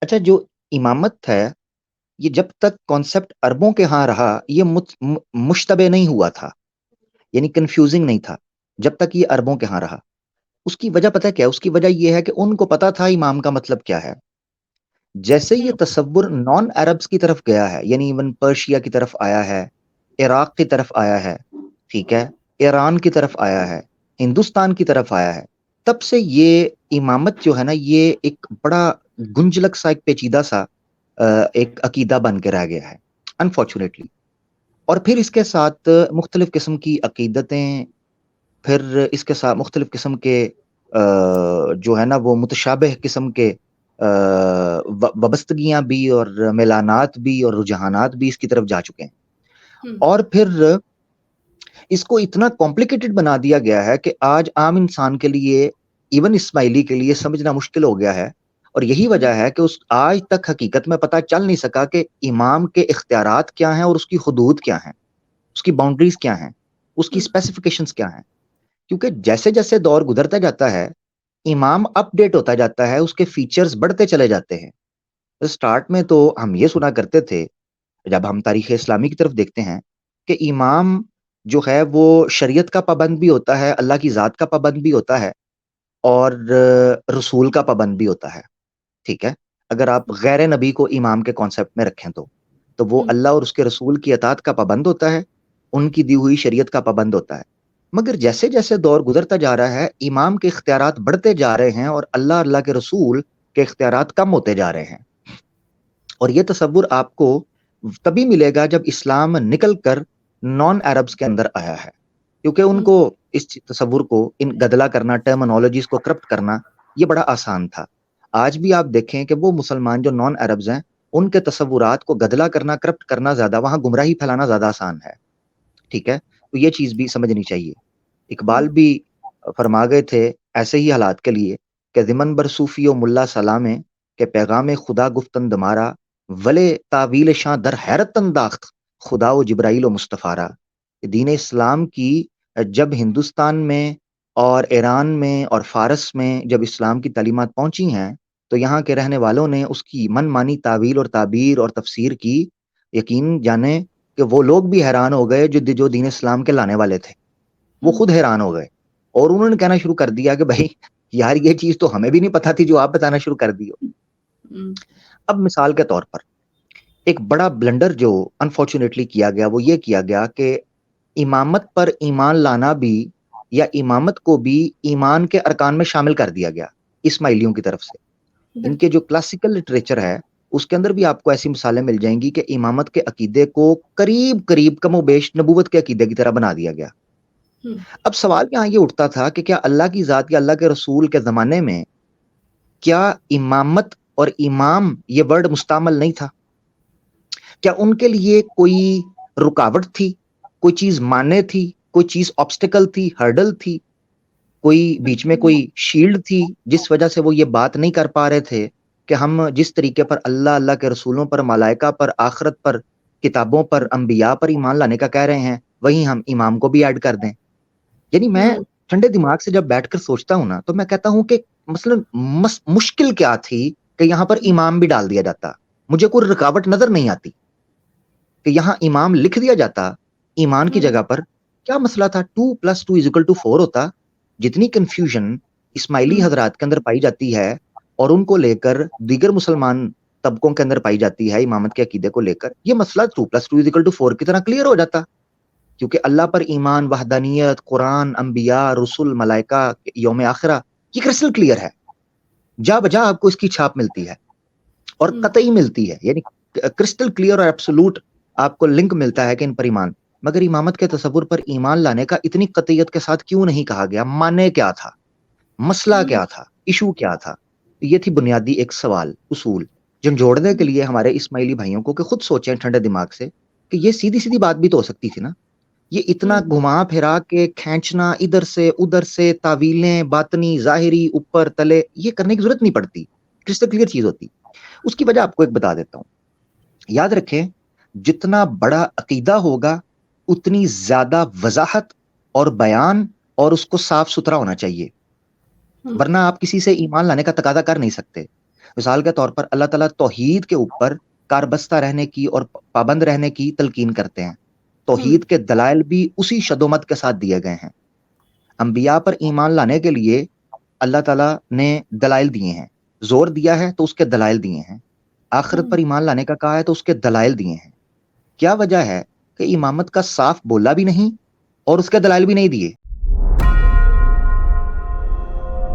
اچھا، جو امامت ہے یہ جب تک کانسیپٹ عربوں کے ہاں رہا یہ مشتبہ نہیں ہوا تھا، یعنی کنفیوزنگ نہیں تھا جب تک یہ عربوں کے ہاں رہا. اس کی وجہ پتہ کیا ہے؟ اس کی وجہ یہ ہے کہ ان کو پتا تھا امام کا مطلب کیا ہے. جیسے یہ تصور نان عربس کی طرف گیا ہے، یعنی ایون پرشیا کی طرف آیا ہے، عراق کی طرف آیا ہے، ٹھیک ہے، ایران کی طرف آیا ہے، ہندوستان کی طرف آیا ہے، تب سے یہ امامت جو ہے نا یہ ایک بڑا گنجلک سا، ایک پیچیدہ سا ایک عقیدہ بن کے رہ گیا ہے انفارچونیٹلی. اور پھر اس کے ساتھ مختلف قسم کی عقیدتیں، پھر اس کے ساتھ مختلف قسم کے جو ہے نا وہ متشابہ قسم کے وابستگیاں بھی اور میلانات بھی اور رجحانات بھی اس کی طرف جا چکے ہیں. اور پھر اس کو اتنا کمپلیکیٹڈ بنا دیا گیا ہے کہ آج عام انسان کے لیے، ایون اسماعیلی کے لیے سمجھنا مشکل ہو گیا ہے. اور یہی وجہ ہے کہ اس آج تک حقیقت میں پتہ چل نہیں سکا کہ امام کے اختیارات کیا ہیں اور اس کی حدود کیا ہیں، اس کی باؤنڈریز کیا ہیں، اس کی اسپیسیفکیشنز کیا ہیں. کیونکہ جیسے جیسے دور گزرتا جاتا ہے امام اپ ڈیٹ ہوتا جاتا ہے، اس کے فیچرز بڑھتے چلے جاتے ہیں. سٹارٹ میں تو ہم یہ سنا کرتے تھے، جب ہم تاریخ اسلامی کی طرف دیکھتے ہیں، کہ امام جو ہے وہ شریعت کا پابند بھی ہوتا ہے، اللہ کی ذات کا پابند بھی ہوتا ہے، اور رسول کا پابند بھی ہوتا ہے. ٹھیک ہے، اگر آپ غیر نبی کو امام کے کانسیپٹ میں رکھیں تو وہ اللہ اور اس کے رسول کی اطاعت کا پابند ہوتا ہے، ان کی دی ہوئی شریعت کا پابند ہوتا ہے. مگر جیسے جیسے دور گزرتا جا رہا ہے امام کے اختیارات بڑھتے جا رہے ہیں اور اللہ کے رسول کے اختیارات کم ہوتے جا رہے ہیں. اور یہ تصور آپ کو تبھی ملے گا جب اسلام نکل کر نان عربس کے اندر آیا ہے، کیونکہ ان کو اس تصور کو ان گدلا کرنا، ٹرمنالوجیز کو کرپٹ کرنا یہ بڑا آسان تھا. آج بھی آپ دیکھیں کہ وہ مسلمان جو نان عربز ہیں ان کے تصورات کو گدلا کرنا، کرپٹ کرنا زیادہ، وہاں گمراہی پھیلانا زیادہ آسان ہے. ٹھیک ہے، تو یہ چیز بھی سمجھنی چاہیے. اقبال بھی فرما گئے تھے ایسے ہی حالات کے لیے کہ ضمن بر صوفی و ملا سلامے کہ پیغام خدا گفتند مارا ولے تعویل شاں در حیرت انداخت خدا و جبرائیل و مصطفیٰ. دین اسلام کی جب ہندوستان میں اور ایران میں اور فارس میں جب اسلام کی تعلیمات پہنچی ہیں تو یہاں کے رہنے والوں نے اس کی من مانی تعویل اور تعبیر اور تفسیر کی. یقین جانے کہ وہ لوگ بھی حیران ہو گئے جو دین اسلام کے لانے والے تھے، وہ خود حیران ہو گئے اور انہوں نے کہنا شروع کر دیا کہ بھائی یار یہ چیز تو ہمیں بھی نہیں پتا تھی جو آپ بتانا شروع کر دی ہو. اب مثال کے طور پر ایک بڑا بلنڈر جو انفارچونیٹلی کیا گیا وہ یہ کیا گیا کہ امامت پر ایمان لانا بھی یا امامت کو بھی ایمان کے ارکان میں شامل کر دیا گیا اسماعیلیوں کی طرف سے. ان کے جو کلاسیکل لٹریچر ہے اس کے اندر بھی آپ کو ایسی مثالیں مل جائیں گی کہ امامت کے عقیدے کو قریب قریب کم و بیش نبوت کے عقیدے کی طرح بنا دیا گیا. اب سوال یہاں یہ اٹھتا تھا کہ کیا اللہ کی ذات یا اللہ کے رسول کے زمانے میں کیا امامت اور امام یہ ورڈ مستعمل نہیں تھا؟ کیا ان کے لیے کوئی رکاوٹ تھی، کوئی چیز مانے تھی، کوئی چیز آبسٹیکل تھی، ہرڈل تھی، کوئی بیچ میں کوئی شیلڈ تھی جس وجہ سے وہ یہ بات نہیں کر پا رہے تھے کہ ہم جس طریقے پر اللہ کے رسولوں پر، ملائکہ پر، آخرت پر، کتابوں پر، انبیاء پر ایمان لانے کا کہہ رہے ہیں وہیں ہم امام کو بھی ایڈ کر دیں؟ یعنی میں ٹھنڈے دماغ سے جب بیٹھ کر سوچتا ہوں نا تو میں کہتا ہوں کہ مثلا مشکل کیا تھی کہ یہاں پر امام بھی ڈال دیا جاتا. مجھے کوئی رکاوٹ نظر نہیں آتی کہ یہاں امام لکھ دیا جاتا ایمان کی جگہ پر. کیا مسئلہ تھا؟ 2+2=4 ہوتا. جتنی کنفیوژن اسماعیلی حضرات کے اندر پائی جاتی ہے اور ان کو لے کر دیگر مسلمان طبقوں کے اندر پائی جاتی ہے امامت کے عقیدے کو لے کر، یہ مسئلہ 2+2=4 کی طرح کلیئر ہو جاتا. کیونکہ اللہ پر ایمان، وحدانیت، قرآن، انبیاء، رسول، ملائکہ، یوم آخرہ یہ کرسٹل کلیئر ہے. جا بجا آپ کو اس کی چھاپ ملتی ہے اور قطعی ملتی ہے، یعنی کرسٹل کلیئر اور ایبسولوٹ آپ کو لنک ملتا ہے کہ ان پر ایمان. مگر امامت کے تصور پر ایمان لانے کا اتنی قطعیت کے ساتھ کیوں نہیں کہا گیا؟ مانے کیا تھا؟ مسئلہ کیا تھا؟ ایشو کیا تھا؟ یہ تھی بنیادی ایک سوال، اصول جن جوڑنے کے لیے ہمارے اسماعیلی بھائیوں کو کہ خود سوچیں ٹھنڈے دماغ سے کہ یہ سیدھی سیدھی بات بھی تو ہو سکتی تھی نا. یہ اتنا گھما پھرا کے کھینچنا ادھر سے ادھر سے، تعویلیں باطنی ظاہری اوپر تلے، یہ کرنے کی ضرورت نہیں پڑتی، کرسٹل کلیئر چیز ہوتی. اس کی وجہ آپ کو ایک بتا دیتا ہوں. یاد رکھیں جتنا بڑا عقیدہ ہوگا اتنی زیادہ وضاحت اور بیان اور اس کو صاف ستھرا ہونا چاہیے، ورنہ آپ کسی سے ایمان لانے کا تقاضا کر نہیں سکتے. مثال کے طور پر اللہ تعالیٰ توحید کے اوپر کاربستہ رہنے کی اور پابند رہنے کی تلقین کرتے ہیں. توحید کے دلائل بھی اسی شدومت کے ساتھ دیے گئے ہیں. انبیاء پر ایمان لانے کے لیے اللہ تعالیٰ نے دلائل دیے ہیں. زور دیا ہے تو اس کے دلائل دیے ہیں. آخرت پر ایمان لانے کا کہا ہے تو اس کے دلائل دیے ہیں. کیا وجہ ہے کہ امامت کا صاف بولا بھی نہیں اور اس کے دلائل بھی نہیں دیے؟